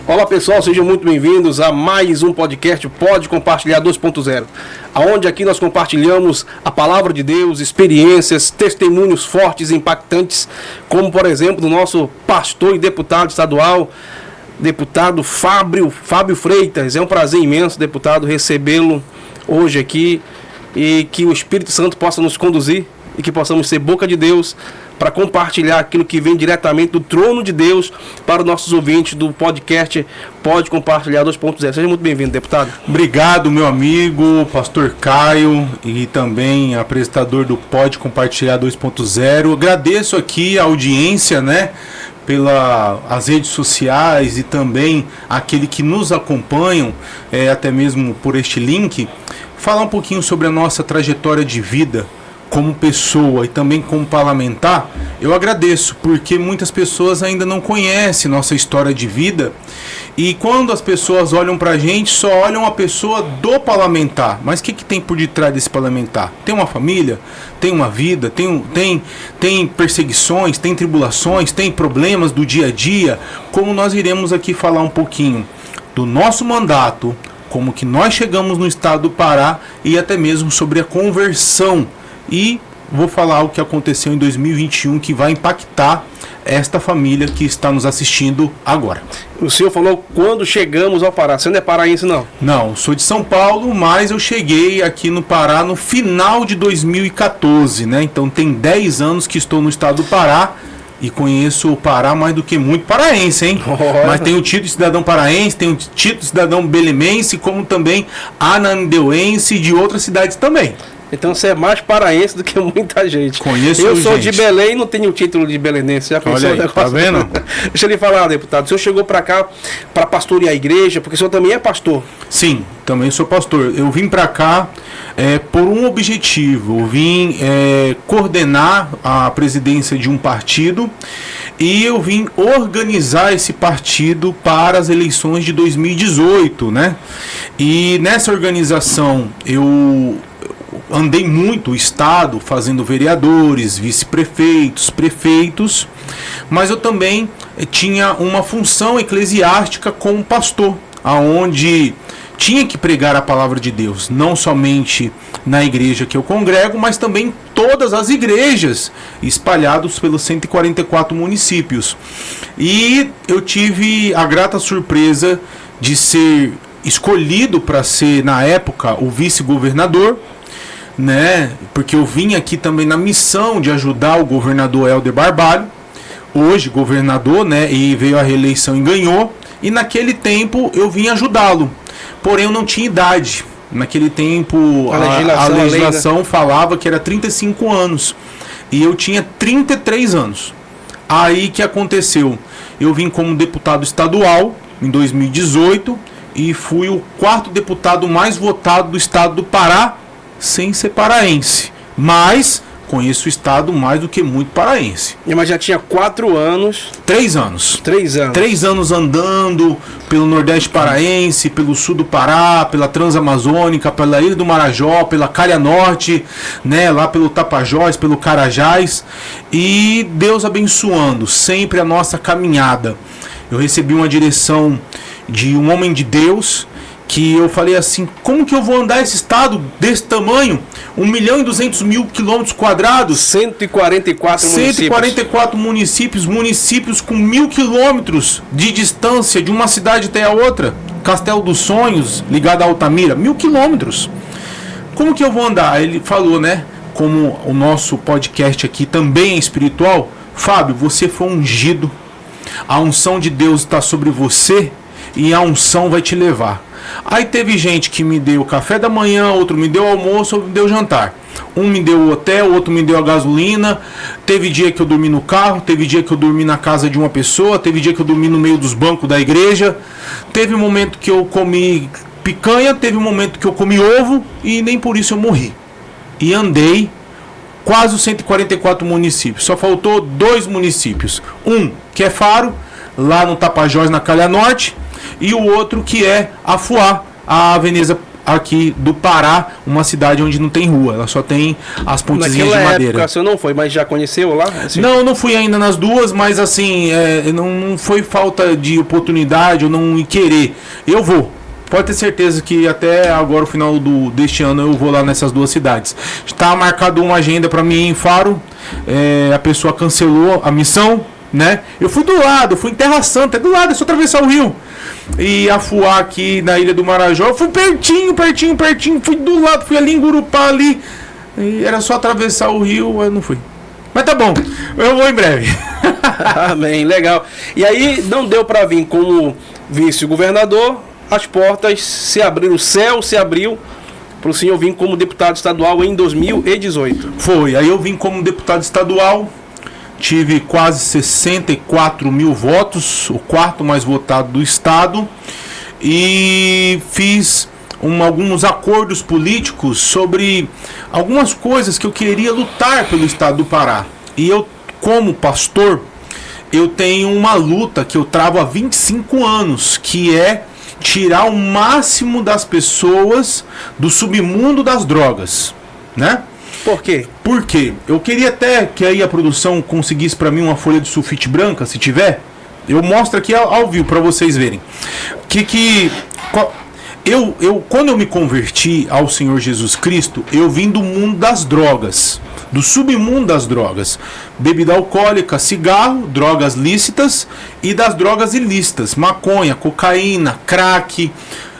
Olá pessoal, sejam muito bem-vindos a mais um podcast Pode Compartilhar 2.0, onde aqui nós compartilhamos a palavra de Deus, experiências, testemunhos fortes e impactantes, como por exemplo do nosso pastor e deputado estadual, deputado Fábio Freitas. É um prazer imenso, deputado, recebê-lo hoje aqui e que o Espírito Santo possa nos conduzir e que possamos ser boca de Deus para compartilhar aquilo que vem diretamente do trono de Deus para os nossos ouvintes do podcast Pode Compartilhar 2.0. Seja muito bem-vindo, deputado. Obrigado, meu amigo, pastor Caio, e também apresentador do Pode Compartilhar 2.0. Agradeço aqui a audiência, pelas redes sociais e também aquele que nos acompanham, até mesmo por este link, falar um pouquinho sobre a nossa trajetória de vida como pessoa e também como parlamentar. Eu agradeço, porque muitas pessoas ainda não conhecem nossa história de vida, e quando as pessoas olham pra gente, só olham a pessoa do parlamentar. Mas o que tem por detrás desse parlamentar? Tem uma família, tem uma vida, tem perseguições, tem tribulações, tem problemas do dia a dia, como nós iremos aqui falar um pouquinho do nosso mandato, como que nós chegamos no estado do Pará e até mesmo sobre a conversão. E vou falar o que aconteceu em 2021 que vai impactar esta família que está nos assistindo agora. O senhor falou quando chegamos ao Pará. Você não é paraense, não? Não, sou de São Paulo, mas eu cheguei aqui no Pará no final de 2014, Então tem 10 anos que estou no estado do Pará e conheço o Pará mais do que muito paraense, hein? Mas tem o título de cidadão paraense, tem o título de cidadão belemense, como também anandeuense e de outras cidades também. Então você é mais paraense do que muita gente. Conheço. Eu sou de Belém e não tenho o título de belenense. Já pensou? Olha aí, tá vendo? Deixa eu lhe falar, deputado. O senhor chegou para cá para pastorear a igreja, porque o senhor também é pastor. Sim, também sou pastor. Eu vim para cá por um objetivo. Eu vim coordenar a presidência de um partido e eu vim organizar esse partido para as eleições de 2018, E nessa organização eu andei muito o estado fazendo vereadores, vice-prefeitos, prefeitos, mas eu também tinha uma função eclesiástica como pastor, aonde tinha que pregar a palavra de Deus, não somente na igreja que eu congrego, mas também em todas as igrejas espalhados pelos 144 municípios. E eu tive a grata surpresa de ser escolhido para ser, na época, o vice-governador, porque eu vim aqui também na missão de ajudar o governador Helder Barbalho, hoje governador, e veio a reeleição e ganhou, e naquele tempo eu vim ajudá-lo, porém eu não tinha idade. Naquele tempo a legislação falava que era 35 anos, e eu tinha 33 anos. Aí que aconteceu? Eu vim como deputado estadual em 2018 e fui o 4º deputado mais votado do estado do Pará, sem ser paraense, mas conheço o estado mais do que muito paraense. Mas já tinha 4 anos. 3 anos. 3 anos. 3 anos andando pelo Nordeste paraense, pelo sul do Pará, pela Transamazônica, pela Ilha do Marajó, pela Calha Norte, lá pelo Tapajós, pelo Carajás, e Deus abençoando sempre a nossa caminhada. Eu recebi uma direção de um homem de Deus, que eu falei assim: como que eu vou andar esse estado desse tamanho? 1.200.000 quilômetros quadrados, 144 municípios, municípios com 1.000 quilômetros de distância de uma cidade até a outra. Castelo dos Sonhos, ligado a Altamira, 1.000 quilômetros. Como que eu vou andar? Ele falou, como o nosso podcast aqui também é espiritual: Fábio, você foi ungido, a unção de Deus está sobre você e a unção vai te levar. Aí teve gente que me deu café da manhã, outro me deu almoço, outro me deu jantar. Um me deu o hotel, outro me deu a gasolina. Teve dia que eu dormi no carro, teve dia que eu dormi na casa de uma pessoa, teve dia que eu dormi no meio dos bancos da igreja. Teve um momento que eu comi picanha, teve um momento que eu comi ovo e nem por isso eu morri. E andei quase os 144 municípios. Só faltou 2 municípios. Um que é Faro, lá no Tapajós, na Calha Norte, e o outro que é Afuá, a aqui do Pará, uma cidade onde não tem rua, ela só tem as pontezinhas de madeira. Época, você não foi, mas já conheceu lá? Assim? Não fui ainda nas duas, mas assim, não foi falta de oportunidade ou não querer. Eu vou. Pode ter certeza que até agora, o final deste ano, eu vou lá nessas duas cidades. Está marcado uma agenda para mim em Faro, a pessoa cancelou a missão, né? Eu fui do lado, fui em Terra Santa, é do lado, é só atravessar o rio. E Afuá aqui na Ilha do Marajó, eu fui pertinho, fui do lado, fui ali em Gurupá ali. E era só atravessar o rio, eu não fui. Mas tá bom, eu vou em breve. Amém, legal. E aí não deu para vir como vice-governador, as portas se abriram, o céu se abriu para o senhor vir como deputado estadual em 2018. Foi, aí eu vim como deputado estadual. Tive quase 64 mil votos, o quarto mais votado do estado, e fiz alguns acordos políticos sobre algumas coisas que eu queria lutar pelo estado do Pará. E eu, como pastor, eu tenho uma luta que eu travo há 25 anos, que é tirar o máximo das pessoas do submundo das drogas, né? Por quê? Porque eu queria até que aí a produção conseguisse para mim uma folha de sulfite branca, se tiver. Eu mostro aqui ao vivo para vocês verem. Quando eu me converti ao Senhor Jesus Cristo, eu vim do mundo das drogas, do submundo das drogas. Bebida alcoólica, cigarro, drogas lícitas e das drogas ilícitas, maconha, cocaína, crack.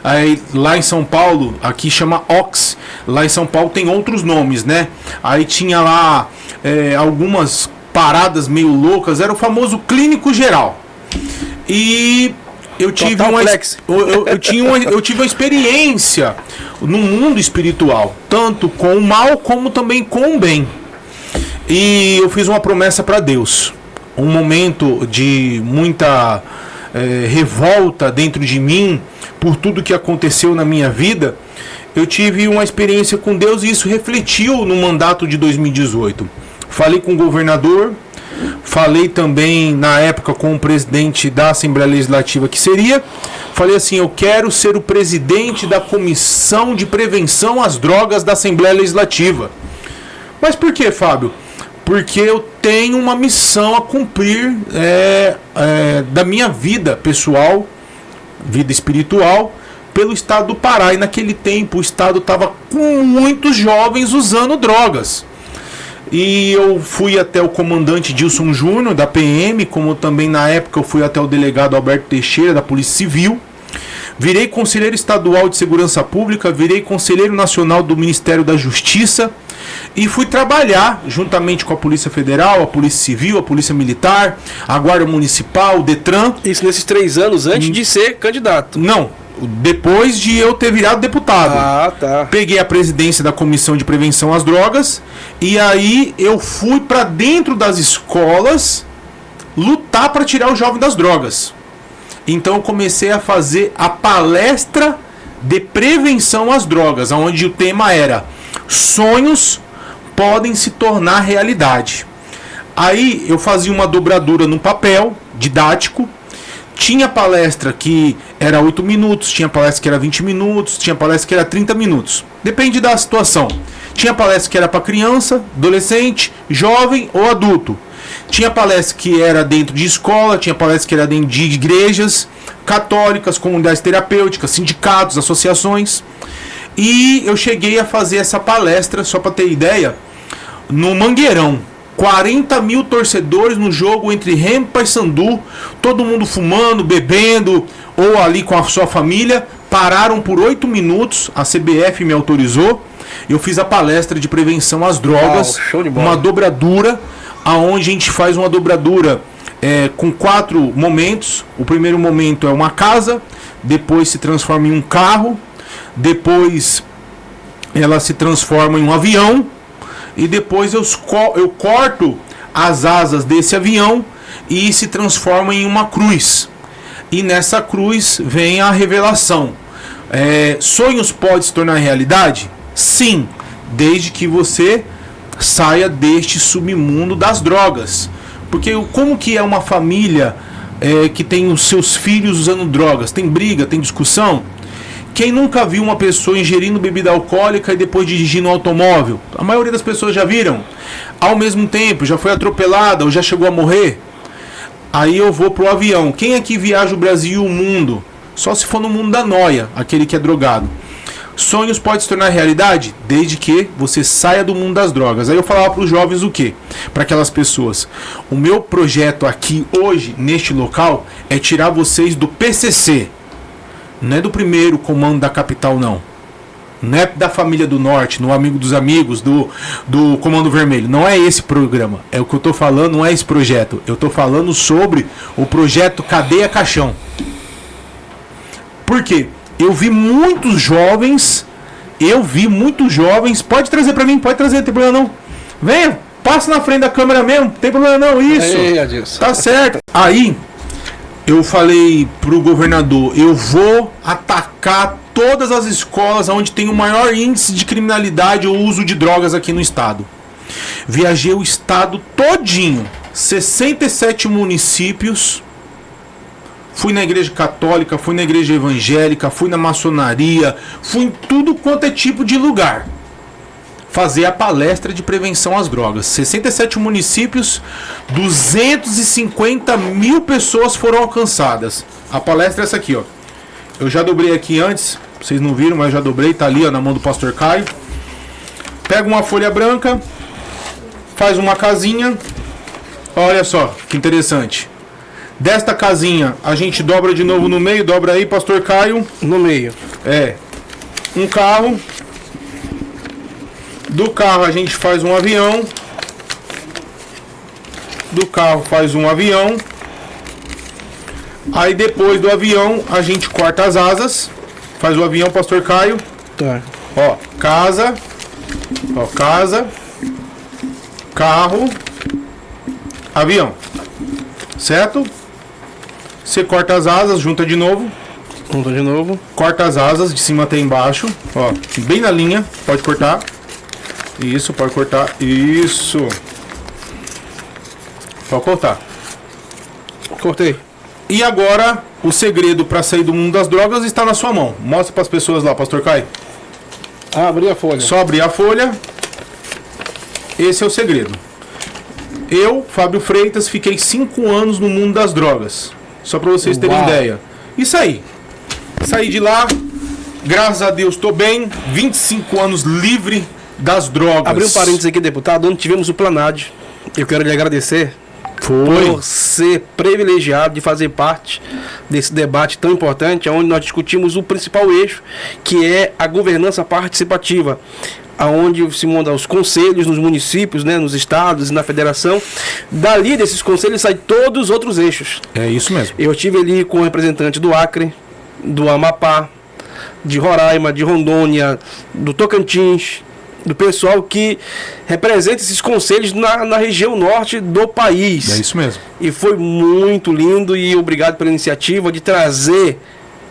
Aí, lá em São Paulo, aqui chama Ox, lá em São Paulo tem outros nomes, né? Aí tinha lá algumas paradas meio loucas, era o famoso clínico geral. E eu tive eu tive uma experiência no mundo espiritual, tanto com o mal como também com o bem. E eu fiz uma promessa para Deus, um momento de muita revolta dentro de mim por tudo que aconteceu na minha vida. Eu tive uma experiência com Deus e isso refletiu no mandato de 2018. Falei com o governador, falei também na época com o presidente da Assembleia Legislativa que seria. Falei assim, eu quero ser o presidente da Comissão de Prevenção às Drogas da Assembleia Legislativa. Mas por que, Fábio? Porque eu tenho uma missão a cumprir da minha vida pessoal, vida espiritual, pelo estado do Pará. E naquele tempo o estado estava com muitos jovens usando drogas. E eu fui até o comandante Dilson Júnior, da PM, como também na época eu fui até o delegado Alberto Teixeira, da Polícia Civil. Virei conselheiro estadual de Segurança Pública, virei conselheiro nacional do Ministério da Justiça e fui trabalhar juntamente com a Polícia Federal, a Polícia Civil, a Polícia Militar, a Guarda Municipal, o Detran. Isso nesses 3 anos antes de ser candidato? Não, depois de eu ter virado deputado. Ah, tá. Peguei a presidência da Comissão de Prevenção às Drogas e aí eu fui para dentro das escolas lutar para tirar o jovem das drogas. Então eu comecei a fazer a palestra de prevenção às drogas, onde o tema era sonhos podem se tornar realidade. Aí eu fazia uma dobradura no papel didático. Tinha palestra que era 8 minutos, tinha palestra que era 20 minutos, tinha palestra que era 30 minutos. Depende da situação. Tinha palestra que era para criança, adolescente, jovem ou adulto. Tinha palestra que era dentro de escola, tinha palestra que era dentro de igrejas católicas, comunidades terapêuticas, sindicatos, associações. E eu cheguei a fazer essa palestra, só para ter ideia, no Mangueirão. 40 mil torcedores no jogo entre Remo e Paysandu, todo mundo fumando, bebendo, ou ali com a sua família. Pararam por 8 minutos, a CBF me autorizou. Eu fiz a palestra de prevenção às drogas, show de bola. uma dobradura, aonde a gente faz uma dobradura com 4 momentos. O primeiro momento é uma casa, depois se transforma em um carro, depois ela se transforma em um avião, e depois eu corto as asas desse avião e se transforma em uma cruz. E nessa cruz vem a revelação. Sonhos podem se tornar realidade? Sim, desde que você saia deste submundo das drogas. Porque como que é uma família que tem os seus filhos usando drogas? Tem briga, tem discussão? Quem nunca viu uma pessoa ingerindo bebida alcoólica e depois dirigindo um automóvel? A maioria das pessoas já viram. Ao mesmo tempo, já foi atropelada ou já chegou a morrer? Aí eu vou pro avião. Quem aqui viaja o Brasil e o mundo? Só se for no mundo da noia, aquele que é drogado. Sonhos podem se tornar realidade? Desde que você saia do mundo das drogas. Aí eu falava para os jovens o quê? Para aquelas pessoas. O meu projeto aqui hoje, neste local, é tirar vocês do PCC. Não é do primeiro comando da capital, não. Não é da família do Norte, no Amigo dos Amigos, do Comando Vermelho. Não é esse programa. É o que eu estou falando, não é esse projeto. Eu estou falando sobre o projeto Cadeia Caixão. Por quê? Eu vi muitos jovens. Pode trazer para mim, pode trazer, não tem problema não. Venha, passa na frente da câmera mesmo, não tem problema não, isso. Adilson. Tá certo. Aí, eu falei pro governador, eu vou atacar todas as escolas onde tem o maior índice de criminalidade ou uso de drogas aqui no estado. Viajei o estado todinho, 67 municípios. Fui na igreja católica, fui na igreja evangélica, fui na maçonaria, fui em tudo quanto é tipo de lugar. Fazer a palestra de prevenção às drogas. 67 municípios, 250 mil pessoas foram alcançadas. A palestra é essa aqui, ó. Eu já dobrei aqui antes, vocês não viram, mas já dobrei, tá ali, ó, na mão do pastor Caio. Pega uma folha branca, faz uma casinha. Olha só, que interessante. Desta casinha, a gente dobra de novo no meio, dobra aí, pastor Caio. No meio. É. Um carro. Do carro a gente faz um avião. Do carro faz um avião. Aí depois do avião, a gente corta as asas. Faz o avião, pastor Caio. Tá. Ó, casa. Ó, casa. Carro. Avião. Certo? Você corta as asas, junta de novo. Junta de novo. Corta as asas de cima até embaixo. Ó, bem na linha. Pode cortar. Isso, pode cortar. Isso. Pode cortar. Cortei. E agora, o segredo para sair do mundo das drogas está na sua mão. Mostra para as pessoas lá, pastor Caio. Abri a folha. Só abrir a folha. Esse é o segredo. Eu, Fábio Freitas, fiquei 5 anos no mundo das drogas. Só para vocês terem ideia. E saí. Saí de lá. Graças a Deus estou bem. 25 anos livre das drogas. Abri um parênteses aqui, deputado, onde tivemos o Planad. Eu quero lhe agradecer por ser privilegiado de fazer parte desse debate tão importante, onde nós discutimos o principal eixo, que é a governança participativa, aonde se montam os conselhos nos municípios, né, nos estados e na federação. Dali desses conselhos saem todos os outros eixos. É isso mesmo. Eu estive ali com o representante do Acre, do Amapá, de Roraima, de Rondônia, do Tocantins, do pessoal que representa esses conselhos na região norte do país. É isso mesmo. E foi muito lindo, e obrigado pela iniciativa de trazer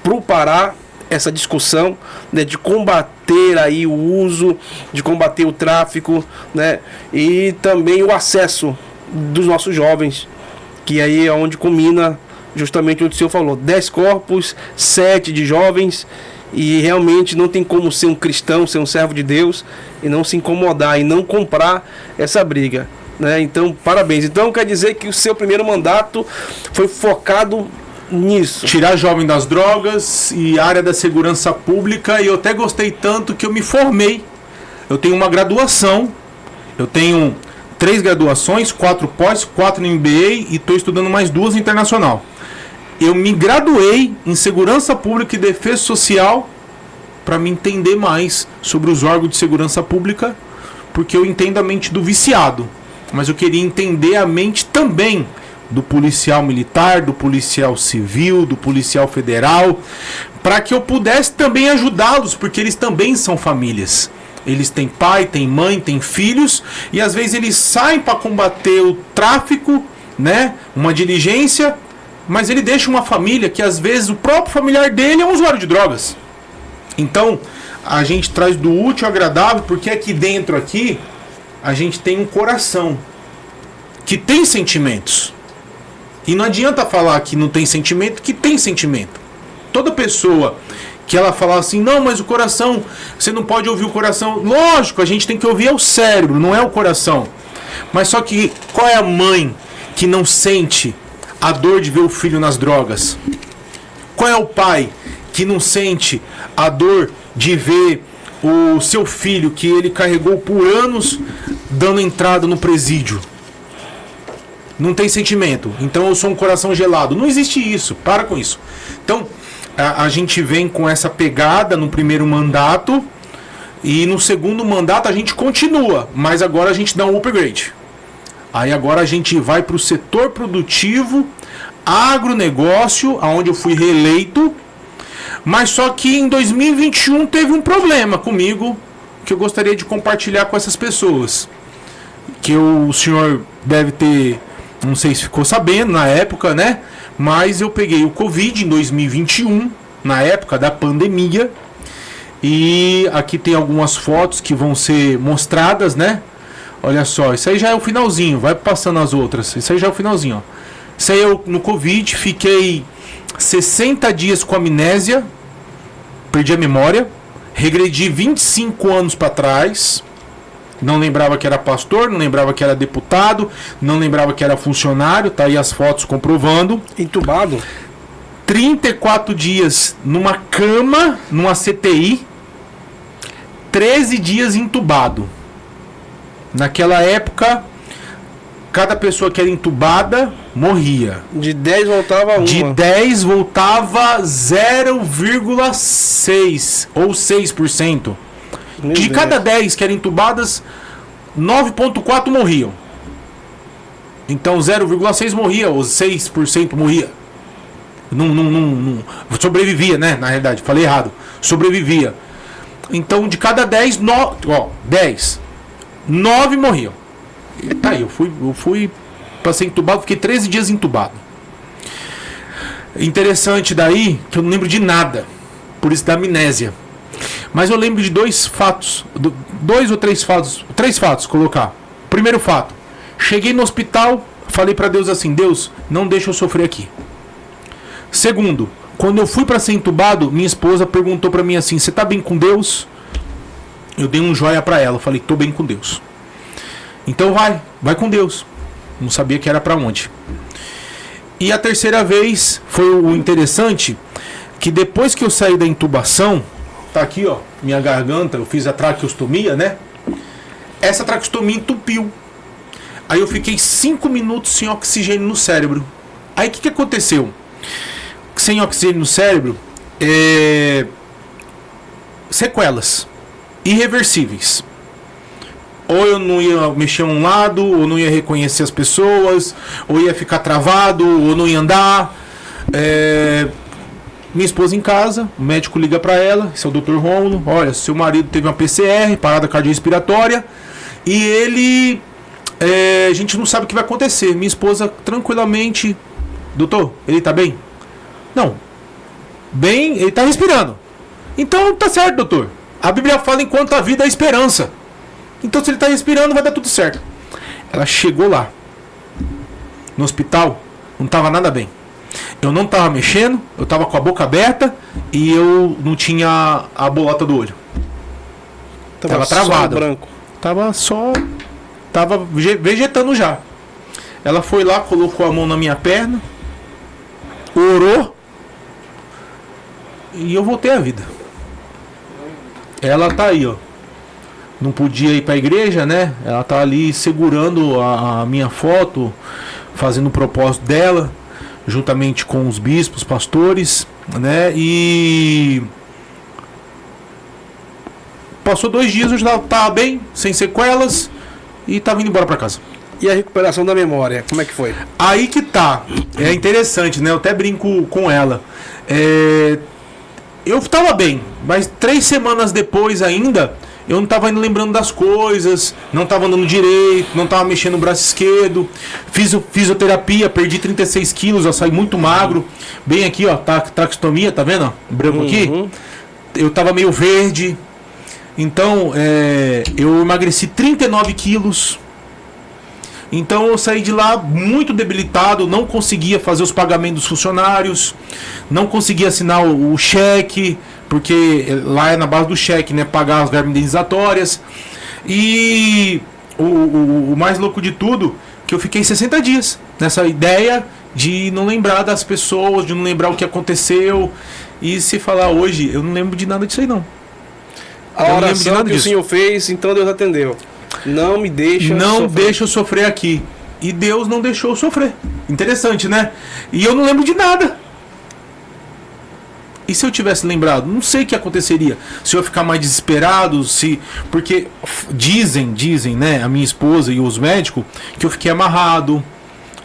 para o Pará essa discussão, né, de combater aí o uso, de combater o tráfico, né, e também o acesso dos nossos jovens, que aí é onde culmina justamente o que o senhor falou, 10 corpos, 7 de jovens, e realmente não tem como ser um cristão, ser um servo de Deus e não se incomodar e não comprar essa briga, né? Então, parabéns. Então, quer dizer que o seu primeiro mandato foi focado nisso. Tirar jovem das drogas e área da segurança pública. E eu até gostei tanto que eu me formei. Eu tenho uma graduação. Eu tenho 3 graduações, 4 pós, 4 no MBA e estou estudando mais 2 no internacional. Eu me graduei em segurança pública e defesa social para me entender mais sobre os órgãos de segurança pública, porque eu entendo a mente do viciado, mas eu queria entender a mente também do policial militar, do policial civil, do policial federal, para que eu pudesse também ajudá-los, porque eles também são famílias. Eles têm pai, têm mãe, têm filhos, e às vezes eles saem para combater o tráfico, né? Uma diligência, mas ele deixa uma família que às vezes o próprio familiar dele é um usuário de drogas. Então, a gente traz do útil ao agradável, porque aqui dentro aqui a gente tem um coração que tem sentimentos. E não adianta falar que não tem sentimento, que tem sentimento. Toda pessoa que ela falava assim, não, mas o coração, você não pode ouvir o coração. Lógico, a gente tem que ouvir o cérebro, não é o coração. Mas só que qual é a mãe que não sente a dor de ver o filho nas drogas? Qual é o pai que não sente a dor de ver o seu filho que ele carregou por anos dando entrada no presídio? Não tem sentimento. Então eu sou um coração gelado. Não existe isso. Para com isso. Então a gente vem com essa pegada no primeiro mandato e no segundo mandato a gente continua, mas agora a gente dá um upgrade. Aí agora a gente vai para o setor produtivo, agronegócio, aonde eu fui reeleito, mas só que em 2021 teve um problema comigo que eu gostaria de compartilhar com essas pessoas. Que o senhor deve ter, não sei se ficou sabendo na época, né? Mas eu peguei o Covid em 2021, na época da pandemia. E aqui tem algumas fotos que vão ser mostradas, né? Olha só, isso aí já é o finalzinho, vai passando as outras. Isso aí já é o finalzinho, ó. Isso aí eu no Covid fiquei 60 dias com amnésia, perdi a memória, regredi 25 anos para trás. Não lembrava que era pastor, não lembrava que era deputado, não lembrava que era funcionário, tá aí as fotos comprovando. Entubado? 34 dias numa cama, numa CTI, 13 dias entubado. Naquela época, cada pessoa que era entubada morria. De 10 voltava 1. De 10 voltava 0,6 ou 6%. De cada 10 que eram entubadas, 9,4 morriam. Então 0,6 morria, ou 6% morria. Não sobrevivia, né? Na realidade, falei errado. Sobrevivia. Então de cada 10, 9 morriam. E tá aí, eu fui para ser entubado, fiquei 13 dias entubado. Interessante daí que eu não lembro de nada, por isso da amnésia. Mas eu lembro de 2 fatos, 2 ou 3 fatos, 3 fatos colocar. Primeiro fato, cheguei no hospital, falei para Deus assim, Deus, não deixa eu sofrer aqui. Segundo, quando eu fui para ser entubado, minha esposa perguntou para mim assim, você tá bem com Deus? Eu dei um joia para ela, falei, tô bem com Deus. Então vai com Deus. Não sabia que era para onde. E a terceira vez foi o interessante, que depois que eu saí da intubação, tá aqui, ó, minha garganta, eu fiz a traqueostomia, né? Essa traqueostomia entupiu. Aí eu fiquei 5 minutos sem oxigênio no cérebro. Aí o que aconteceu? Sem oxigênio no cérebro, sequelas irreversíveis. Ou eu não ia mexer um lado, ou não ia reconhecer as pessoas, ou ia ficar travado, ou não ia andar. Minha esposa em casa, o médico liga para ela, esse é o Dr. Rômulo, olha, seu marido teve uma PCR, parada cardiorrespiratória, e ele, a gente não sabe o que vai acontecer. Minha esposa tranquilamente, doutor, ele tá bem? Não, bem, ele tá respirando. Então tá certo, doutor. A Bíblia fala enquanto a vida é esperança. Então se ele tá respirando vai dar tudo certo. Ela chegou lá, no hospital, não tava nada bem. Eu não tava mexendo, eu tava com a boca aberta e eu não tinha a bolota do olho. Tava travada. Branco. Tava vegetando já. Ela foi lá, colocou a mão na minha perna, orou e eu voltei à vida. Ela tá aí, ó. Não podia ir pra igreja, né? Ela tá ali segurando a minha foto, fazendo o propósito dela, juntamente com os bispos, pastores, né? E passou 2 dias, eu já tava bem, sem sequelas, e tava indo embora pra casa. E a recuperação da memória, como é que foi? Aí que tá. É interessante, né? Eu até brinco com ela. Eu tava bem, mas 3 semanas depois ainda, eu não tava indo lembrando das coisas, não tava andando direito, não tava mexendo o braço esquerdo. Fiz fisioterapia, perdi 36 quilos, eu saí muito magro. Bem aqui, ó, traqueostomia, tá vendo? Branco aqui. Eu tava meio verde. Então, eu emagreci 39 quilos. Então eu saí de lá muito debilitado, não conseguia fazer os pagamentos dos funcionários, não conseguia assinar o cheque, porque lá é na base do cheque, né? Pagar as verbas indenizatórias. E o mais louco de tudo, que eu fiquei 60 dias nessa ideia de não lembrar das pessoas, de não lembrar o que aconteceu. E se falar hoje, eu não lembro de nada disso aí, não. A oração que o Senhor fez, então Deus atendeu. Não me deixa Não deixa eu sofrer aqui. E Deus não deixou eu sofrer. Interessante, né? E eu não lembro de nada. E se eu tivesse lembrado? Não sei o que aconteceria. Se eu ficar mais desesperado, se... Porque dizem, né, a minha esposa e os médicos, que eu fiquei amarrado.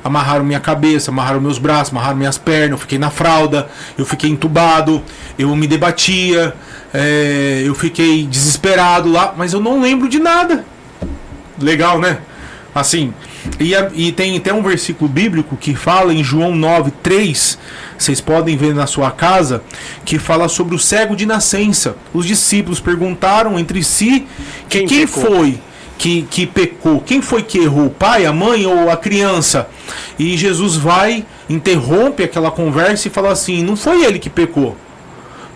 Amarraram minha cabeça, amarraram meus braços, amarraram minhas pernas, eu fiquei na fralda, eu fiquei entubado, eu me debatia, eu fiquei desesperado lá, mas eu não lembro de nada. Legal, né? Assim, e tem até um versículo bíblico que fala em João 9:3, vocês podem ver na sua casa, que fala sobre o cego de nascença. Os discípulos perguntaram entre si quem foi que pecou, quem foi que errou, o pai, a mãe ou a criança? E Jesus vai, interrompe aquela conversa e fala assim: não foi ele que pecou,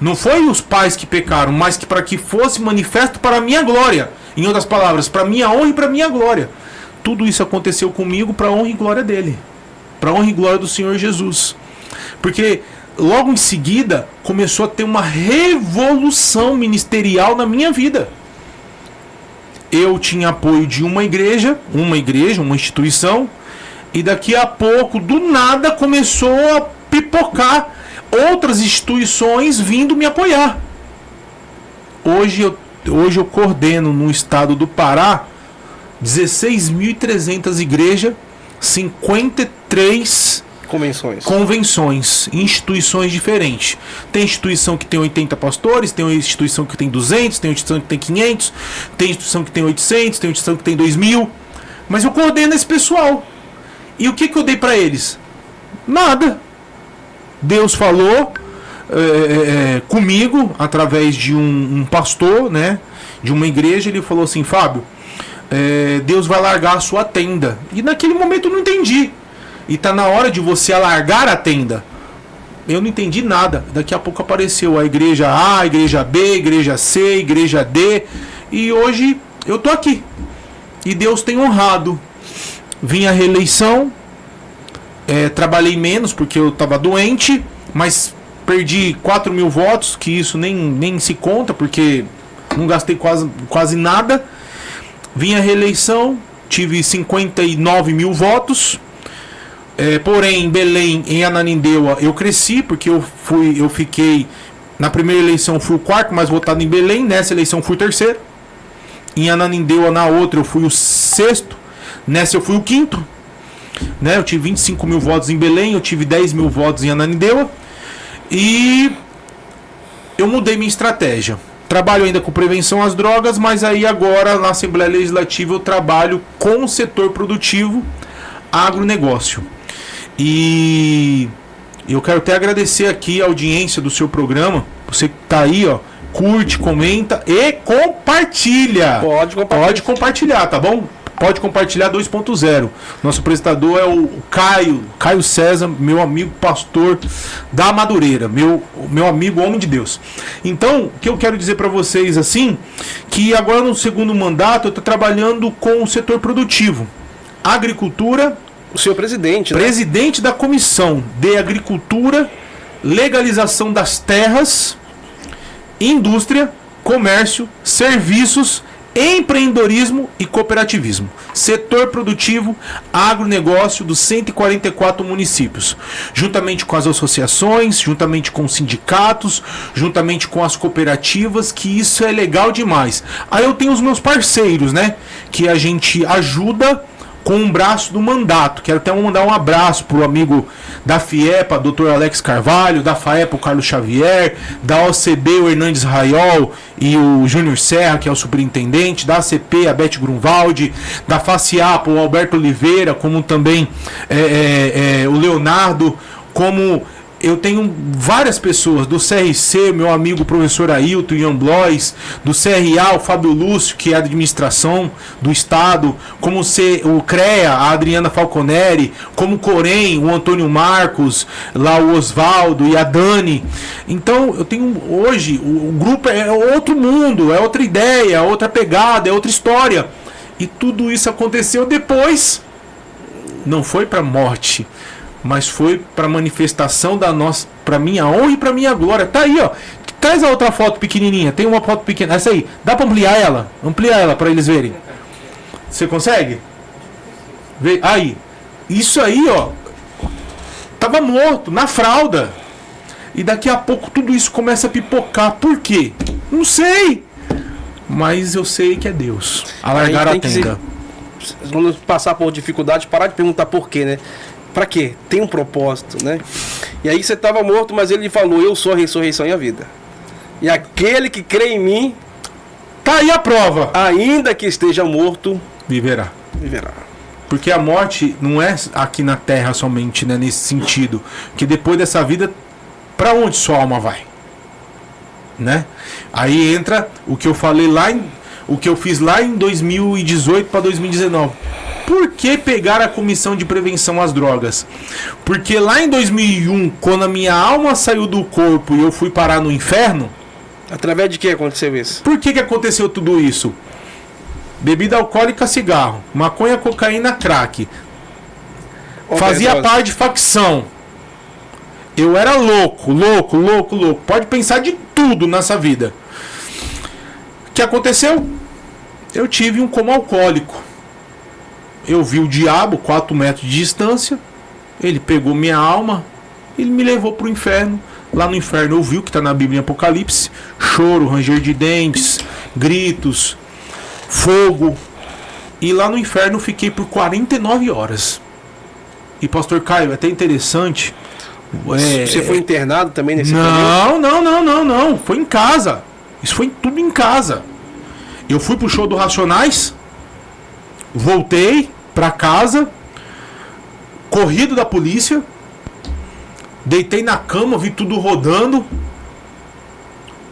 não foi os pais que pecaram, mas que para que fosse manifesto para a minha glória. Em outras palavras, para minha honra e para minha glória. Tudo isso aconteceu comigo para a honra e glória dele, para a honra e glória do Senhor Jesus. Porque logo em seguida começou a ter uma revolução ministerial na minha vida. Eu tinha apoio de uma igreja, uma instituição, e daqui a pouco, do nada, começou a pipocar outras instituições vindo me apoiar. Hoje eu coordeno no estado do Pará 16.300 igrejas, 53 convenções, instituições diferentes. Tem instituição que tem 80 pastores, tem instituição que tem 200, tem instituição que tem 500, tem instituição que tem 800, tem instituição que tem 2.000. Mas eu coordeno esse pessoal. E o que eu dei para eles? Nada. Deus falou comigo através de um pastor, né, de uma igreja. Ele falou assim: Fábio, Deus vai largar a sua tenda. E naquele momento eu não entendi. E tá na hora de você alargar a tenda. Eu não entendi nada. Daqui a pouco apareceu a igreja A, a igreja B, a igreja C, a igreja D. E hoje eu tô aqui. E Deus tem honrado. Vim à reeleição. Trabalhei menos porque eu tava doente. Mas perdi 4.000 votos. Que isso nem se conta, porque não gastei quase nada. Vim à reeleição. Tive 59.000 votos. Porém, em Belém, em Ananindeua, eu cresci, porque eu fiquei, na primeira eleição fui o quarto mais votado em Belém, nessa eleição fui o terceiro. Em Ananindeua, na outra, eu fui o sexto, nessa eu fui o quinto. Né? Eu tive 25.000 votos em Belém, eu tive 10.000 votos em Ananindeua. E eu mudei minha estratégia. Trabalho ainda com prevenção às drogas, mas aí agora, na Assembleia Legislativa, eu trabalho com o setor produtivo, agronegócio. E eu quero até agradecer aqui a audiência do seu programa. Você que tá aí, ó, curte, comenta e compartilha. Pode compartilhar, tá bom? Pode compartilhar 2.0. Nosso apresentador é o Caio César, meu amigo pastor da Madureira, meu amigo homem de Deus. Então, o que eu quero dizer para vocês assim, que agora no segundo mandato eu tô trabalhando com o setor produtivo, agricultura. O senhor presidente, né? Presidente da Comissão de Agricultura, Legalização das Terras, Indústria, Comércio, Serviços, Empreendedorismo e Cooperativismo. Setor produtivo, agronegócio dos 144 municípios. Juntamente com as associações, juntamente com os sindicatos, juntamente com as cooperativas, que isso é legal demais. Aí eu tenho os meus parceiros, né? Que a gente ajuda com um braço do mandato. Quero até mandar um abraço pro amigo da FIEPA, Dr. Alex Carvalho, da FAEPA, o Carlos Xavier, da OCB, o Hernandes Raiol e o Júnior Serra, que é o superintendente, da ACP, a Beth Grunwald, da FACIAPA, o Alberto Oliveira, como também o Leonardo, como eu tenho várias pessoas do CRC, meu amigo professor Ailton, Ian Blois, do CRA, o Fábio Lúcio, que é a administração do Estado, como o CREA, a Adriana Falconeri, como o Corém, o Antônio Marcos, lá o Osvaldo e a Dani. Então, eu tenho hoje, o grupo é outro mundo, é outra ideia, é outra pegada, é outra história. E tudo isso aconteceu depois, não foi para morte, mas foi para manifestação da nossa, para minha honra e para minha glória. Tá aí, ó. Traz a outra foto pequenininha. Tem uma foto pequena. Essa aí. Dá para ampliar ela? Amplia ela para eles verem. Você consegue? Vê aí. Isso aí, ó. Tava morto na fralda. E daqui a pouco tudo isso começa a pipocar. Por quê? Não sei. Mas eu sei que é Deus. Alargar a tenda. Quando passar por dificuldade, parar de perguntar por quê, né? Pra quê? Tem um propósito, né? E aí você estava morto, mas ele falou: eu sou a ressurreição e a vida. E aquele que crê em mim, tá aí a prova. Ainda que esteja morto, viverá. Porque a morte não é aqui na terra somente, né? Nesse sentido. Que depois dessa vida, pra onde sua alma vai? Né? Aí entra o que eu falei lá, o que eu fiz lá em 2018 para 2019. Por que pegar a comissão de prevenção às drogas? Porque lá em 2001, quando a minha alma saiu do corpo e eu fui parar no inferno... Através de que aconteceu isso? Por que aconteceu tudo isso? Bebida alcoólica, cigarro, maconha, cocaína, crack. Fazia parte de facção. Eu era louco. Pode pensar de tudo nessa vida. O que aconteceu? Eu tive um coma alcoólico. Eu vi o diabo, 4 metros de distância. Ele pegou minha alma. Ele me levou para o inferno. Lá no inferno eu vi o que está na Bíblia em Apocalipse. Choro, ranger de dentes, gritos, fogo. E lá no inferno eu fiquei por 49 horas. E pastor Caio, é até interessante. Você foi internado também nesse período? Não. Foi em casa. Isso foi tudo em casa. Eu fui pro show do Racionais. Voltei pra casa, corrido da polícia, deitei na cama, vi tudo rodando,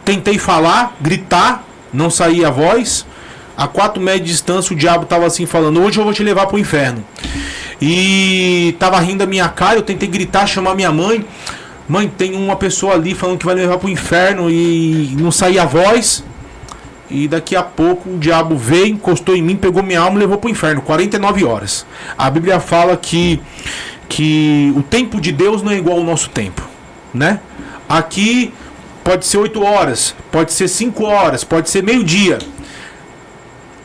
tentei falar, gritar, não saía a voz. A 4 metros de distância o diabo tava assim falando: hoje eu vou te levar pro inferno. E tava rindo da minha cara, eu tentei gritar, chamar minha mãe. Mãe, tem uma pessoa ali falando que vai me levar pro inferno, e não saía a voz. E daqui a pouco o diabo veio, encostou em mim, pegou minha alma e levou para o inferno. 49 horas. A Bíblia fala que o tempo de Deus não é igual ao nosso tempo, né? Aqui pode ser 8 horas, pode ser 5 horas, pode ser meio-dia.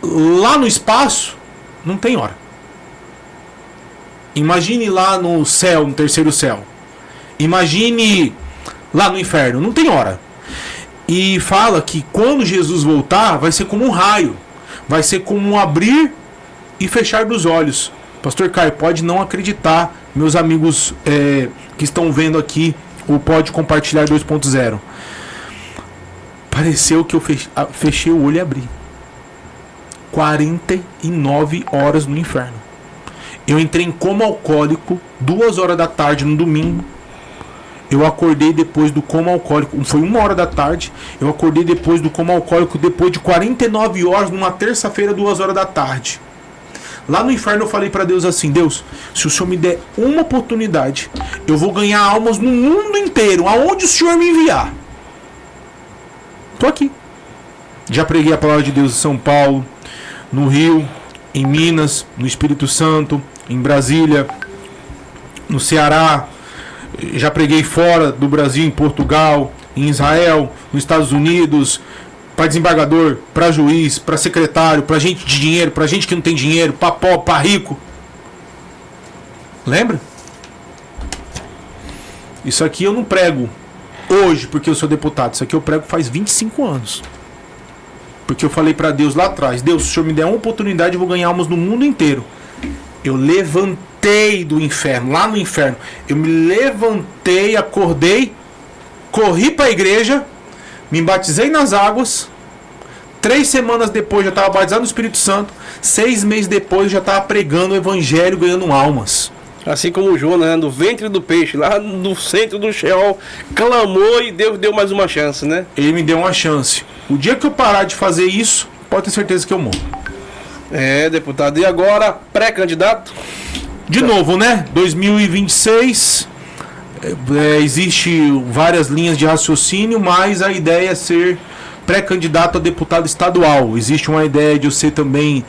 Lá no espaço, não tem hora. Imagine lá no céu, no terceiro céu. Imagine lá no inferno, não tem hora. E fala que quando Jesus voltar, vai ser como um raio. Vai ser como um abrir e fechar dos olhos. Pastor Caio, pode não acreditar, meus amigos que estão vendo aqui o Pode Compartilhar 2.0. Pareceu que eu fechei o olho e abri. 49 horas no inferno. Eu entrei em coma alcoólico 2 horas da tarde no domingo. Eu acordei depois do coma alcoólico. Foi 1 hora da tarde. Eu acordei depois do coma alcoólico depois de 49 horas numa terça-feira, 2 horas da tarde. Lá no inferno eu falei para Deus assim: Deus, se o Senhor me der uma oportunidade, eu vou ganhar almas no mundo inteiro, aonde o Senhor me enviar. Tô aqui. Já preguei a palavra de Deus em São Paulo, no Rio, em Minas, no Espírito Santo, em Brasília, no Ceará. Já preguei fora do Brasil, em Portugal, em Israel, nos Estados Unidos, para desembargador, para juiz, para secretário, para gente de dinheiro, para gente que não tem dinheiro, para pobre, para rico. Lembra? Isso aqui eu não prego hoje porque eu sou deputado. Isso aqui eu prego faz 25 anos. Porque eu falei para Deus lá atrás: Deus, se o Senhor me der uma oportunidade, eu vou ganhar almas no mundo inteiro. Eu levantei do inferno, lá no inferno. Eu me levantei, acordei, corri para a igreja, me batizei nas águas. 3 semanas depois já estava batizado no Espírito Santo. 6 meses depois já estava pregando o evangelho, ganhando almas. Assim como o Jonas, né, no ventre do peixe, lá no centro do Sheol, clamou e Deus deu mais uma chance, né? Ele me deu uma chance. O dia que eu parar de fazer isso, pode ter certeza que eu morro. É, deputado. E agora, pré-candidato? De novo, né? 2026, existe várias linhas de raciocínio, mas a ideia é ser pré-candidato a deputado estadual. Existe uma ideia de eu ser também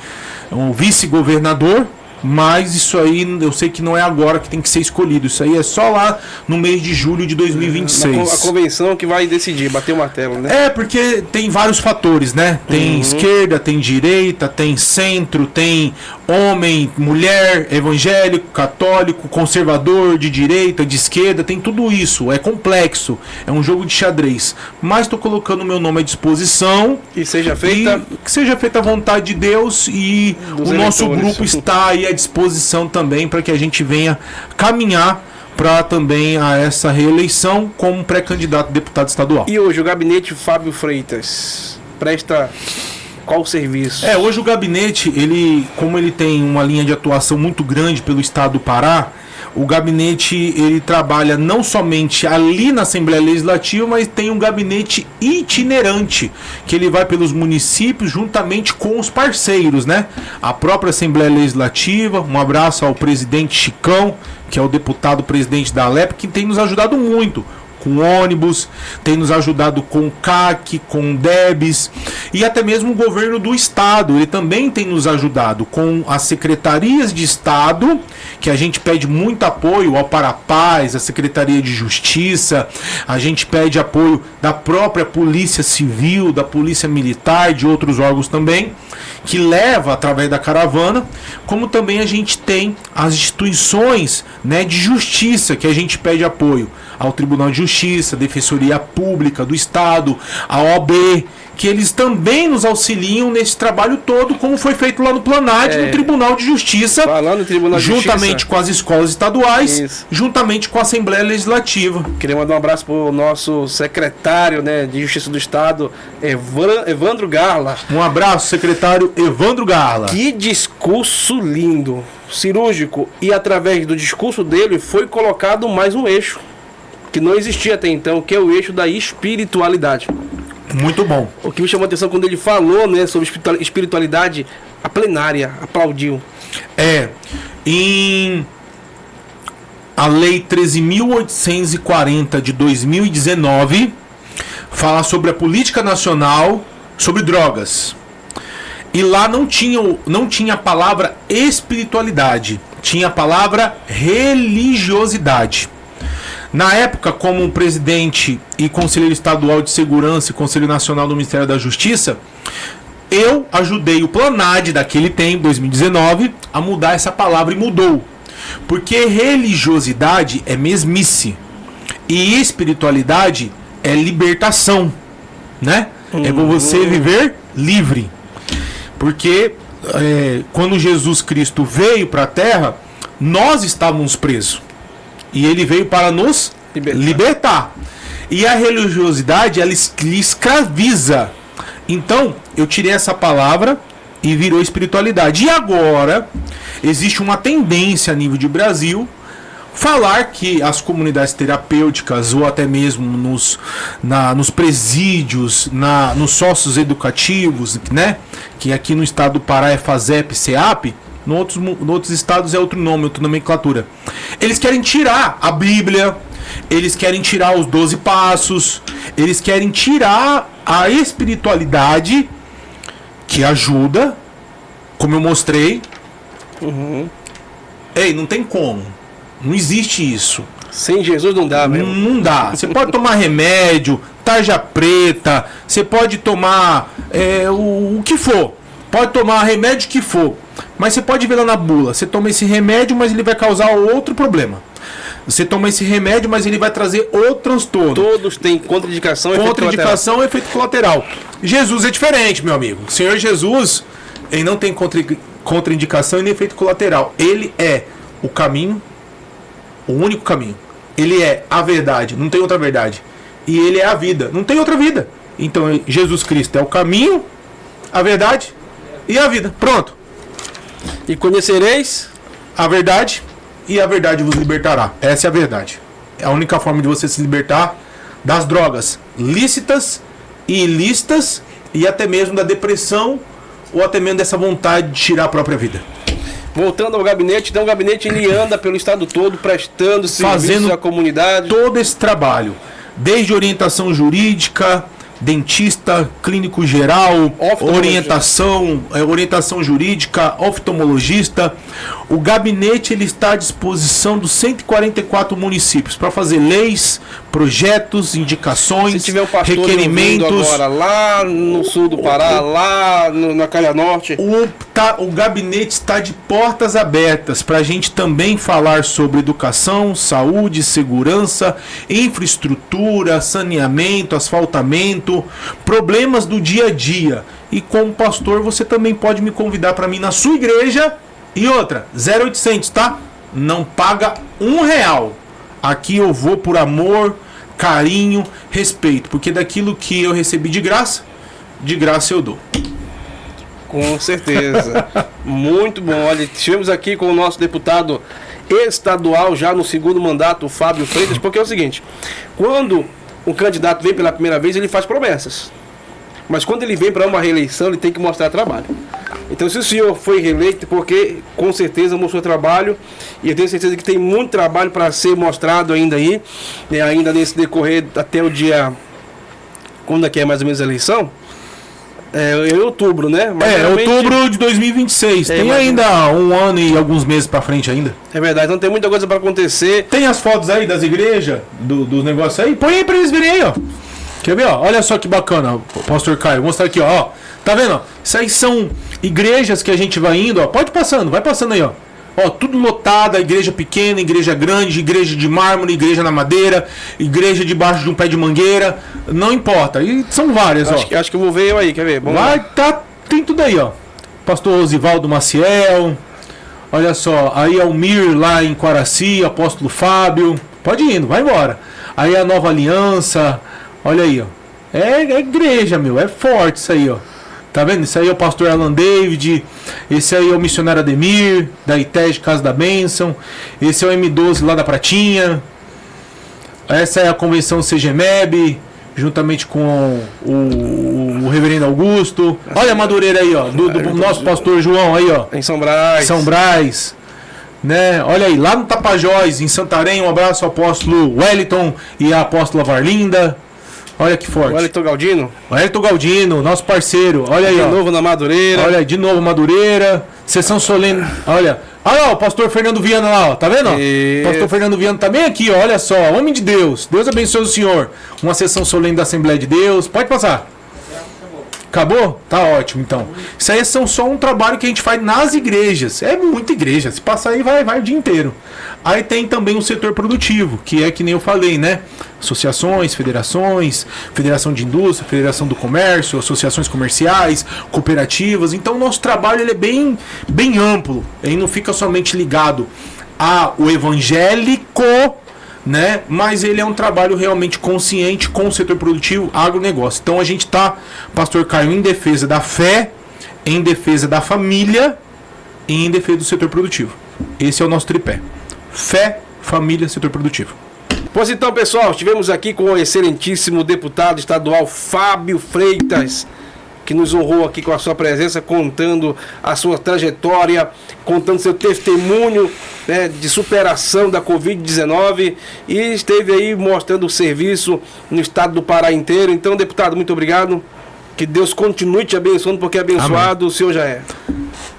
um vice-governador, mas isso aí eu sei que não é agora que tem que ser escolhido. Isso aí é só lá no mês de julho de 2026. A convenção que vai decidir, bater o martelo, né? É, porque tem vários fatores, né? Tem esquerda, tem direita, tem centro, tem homem, mulher, evangélico, católico, conservador, de direita, de esquerda, tem tudo isso. É complexo, é um jogo de xadrez. Mas estou colocando o meu nome à disposição. Que seja feita. Que seja feita a vontade de Deus e o nosso grupo está aí à disposição também para que a gente venha caminhar para também a essa reeleição como pré-candidato a deputado estadual. E hoje o gabinete Fábio Freitas presta qual serviço? Hoje o gabinete, como ele tem uma linha de atuação muito grande pelo estado do Pará, o gabinete ele trabalha não somente ali na Assembleia Legislativa, mas tem um gabinete itinerante, que ele vai pelos municípios juntamente com os parceiros, né? A própria Assembleia Legislativa, um abraço ao presidente Chicão, que é o deputado presidente da Alep, que tem nos ajudado muito com ônibus, tem nos ajudado com CAC, com DEBs e até mesmo o governo do estado, ele também tem nos ajudado com as secretarias de estado, que a gente pede muito apoio ao Parapaz, a Secretaria de Justiça, a gente pede apoio da própria Polícia Civil, da Polícia Militar, de outros órgãos também, que leva através da caravana, como também a gente tem as instituições, né, de justiça, que a gente pede apoio ao Tribunal de Justiça, Defensoria Pública do Estado, a OAB, que eles também nos auxiliam nesse trabalho todo, como foi feito lá no Planad, no Tribunal de Justiça, falando no Tribunal de juntamente Justiça, com as escolas estaduais, isso, juntamente com a Assembleia Legislativa. Queria mandar um abraço para o nosso secretário, né, de Justiça do Estado, Evandro Garla. Um abraço, secretário Evandro Garla. Que discurso lindo, cirúrgico, e através do discurso dele foi colocado mais um eixo que não existia até então, que é o eixo da espiritualidade. Muito bom. O que me chamou a atenção quando ele falou, né, sobre espiritualidade, a plenária aplaudiu. A Lei 13.840 de 2019 fala sobre a política nacional sobre drogas. E lá não tinha a palavra espiritualidade, tinha a palavra religiosidade. Na época, como presidente e conselheiro estadual de segurança e conselheiro nacional do Ministério da Justiça, eu ajudei o Planad daquele tempo, 2019, a mudar essa palavra e mudou. Porque religiosidade é mesmice e espiritualidade é libertação, né? É você viver livre. Porque quando Jesus Cristo veio para a Terra, nós estávamos presos. E ele veio para nos libertar. E a religiosidade, ela lhe escraviza. Então, eu tirei essa palavra e virou espiritualidade. E agora, existe uma tendência a nível de Brasil falar que as comunidades terapêuticas ou até mesmo nos presídios, nos sócios educativos, né? Que aqui no estado do Pará é FASEP, SEAP, em outros estados é outro nome, outra nomenclatura. Eles querem tirar a Bíblia, eles querem tirar os 12 passos, eles querem tirar a espiritualidade que ajuda, como eu mostrei. Ei, não tem como. Não existe isso. Sem Jesus não dá, mesmo. Não dá. Você pode tomar remédio, tarja preta, você pode tomar o que for. Pode tomar remédio que for. Mas você pode ver lá na bula. Você toma esse remédio, mas ele vai causar outro problema. Você toma esse remédio, mas ele vai trazer outro transtorno. Todos têm contraindicação e contraindicação e efeito colateral. Jesus é diferente, meu amigo. O Senhor Jesus, ele não tem contraindicação e nem efeito colateral. Ele é o caminho, o único caminho. Ele é a verdade, não tem outra verdade. E ele é a vida, não tem outra vida. Então Jesus Cristo é o caminho, a verdade e a vida. Pronto. E conhecereis a verdade e a verdade vos libertará. Essa é a verdade. É a única forma de você se libertar das drogas lícitas e ilícitas e até mesmo da depressão ou até mesmo dessa vontade de tirar a própria vida. Voltando ao gabinete, então o gabinete ele anda pelo estado todo prestando serviço à comunidade. Todo esse trabalho, desde orientação jurídica, dentista, clínico geral, orientação jurídica, oftalmologista. O gabinete ele está à disposição dos 144 municípios para fazer leis, projetos, indicações, se tiver um pastor requerimentos. Agora, lá no sul do Pará, lá na Calha Norte. O gabinete está de portas abertas para a gente também falar sobre educação, saúde, segurança, infraestrutura, saneamento, asfaltamento, problemas do dia a dia. E como pastor, você também pode me convidar para mim na sua igreja. E outra, 0800, tá? Não paga R$1. Aqui eu vou por amor, carinho, respeito. Porque daquilo que eu recebi de graça eu dou. Com certeza. Muito bom. Olha, estivemos aqui com o nosso deputado estadual já no segundo mandato, o Fábio Freitas, porque é o seguinte, quando um candidato vem pela primeira vez, ele faz promessas. Mas quando ele vem para uma reeleição, ele tem que mostrar trabalho. Então, se o senhor foi reeleito, porque com certeza mostrou trabalho, e eu tenho certeza que tem muito trabalho para ser mostrado ainda aí, né, ainda nesse decorrer até o dia... Quando é que é mais ou menos a eleição? É outubro, né? Mas outubro de 2026. Tem ainda um ano e alguns meses pra frente ainda. É verdade, então tem muita coisa pra acontecer. Tem as fotos aí das igrejas, dos negócios aí? Põe aí pra eles verem aí, ó. Quer ver, ó? Olha só que bacana, pastor Caio. Vou mostrar aqui, ó. Tá vendo, ó? Isso aí são igrejas que a gente vai indo, ó. Pode passando, vai passando aí, ó. Ó, tudo lotada, igreja pequena, igreja grande, igreja de mármore, igreja na madeira, igreja debaixo de um pé de mangueira, não importa. E são várias, acho que eu vou ver eu aí, quer ver? Vamos lá. Tem tudo aí, ó. Pastor Osivaldo Maciel, olha só, aí Almir lá em Quaraci, apóstolo Fábio, pode ir indo, vai embora. Aí a Nova Aliança, olha aí, ó. É igreja, meu, é forte isso aí, ó. Tá vendo? Esse aí é o pastor Alan David. Esse aí é o missionário Ademir, da ITEG Casa da Bênção. Esse é o M12 lá da Pratinha. Essa é a convenção CGMEB, juntamente com o reverendo Augusto. Olha a Madureira aí, ó, do nosso pastor João aí, ó. Em São Brás. São Brás. Né? Olha aí, lá no Tapajós, em Santarém, um abraço ao apóstolo Wellington e à apóstola Varlinda. Olha que forte. O Wellington Galdino. O Wellington Galdino, nosso parceiro. Olha aí, de ó. De novo na Madureira. Olha aí, de novo Madureira. Sessão solene. Olha. Olha lá, o pastor Fernando Viana lá, ó. Tá vendo? O pastor Fernando Viana tá bem aqui, ó. Olha só. Homem de Deus. Deus abençoe o senhor. Uma sessão solene da Assembleia de Deus. Pode passar. Acabou? Tá ótimo, então. Isso aí são só um trabalho que a gente faz nas igrejas. É muita igreja. Se passar aí, vai o dia inteiro. Aí tem também o setor produtivo, que é que nem eu falei, né? Associações, federações, federação de indústria, federação do comércio, associações comerciais, cooperativas. Então o nosso trabalho ele é bem amplo. Ele não fica somente ligado ao evangélico, né? Mas ele é um trabalho realmente consciente com o setor produtivo, agronegócio. Então a gente está, pastor Caio, em defesa da fé, em defesa da família e em defesa do setor produtivo. Esse é o nosso tripé. Fé, família, setor produtivo. Pois então, pessoal, estivemos aqui com o excelentíssimo deputado estadual Fábio Freitas, que nos honrou aqui com a sua presença, contando a sua trajetória, contando seu testemunho, né, de superação da Covid-19 e esteve aí mostrando o serviço no estado do Pará inteiro. Então, deputado, muito obrigado. Que Deus continue te abençoando, porque abençoado Amém. O senhor já é.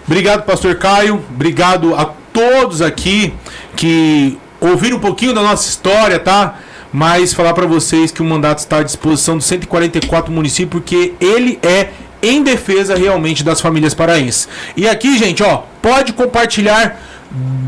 Obrigado, pastor Caio. Obrigado a todos aqui que ouviram um pouquinho da nossa história, tá? Mas falar para vocês que o mandato está à disposição dos 144 municípios, porque ele é em defesa realmente das famílias paraenses. E aqui, gente, ó, pode compartilhar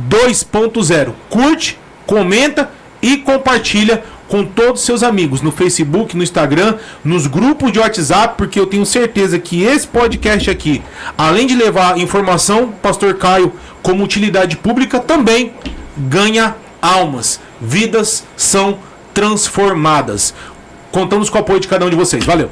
2.0. Curte, comenta e compartilha com todos os seus amigos no Facebook, no Instagram, nos grupos de WhatsApp, porque eu tenho certeza que esse podcast aqui, além de levar informação, pastor Caio, como utilidade pública, também ganha almas. Vidas são transformadas. Contamos com o apoio de cada um de vocês. Valeu!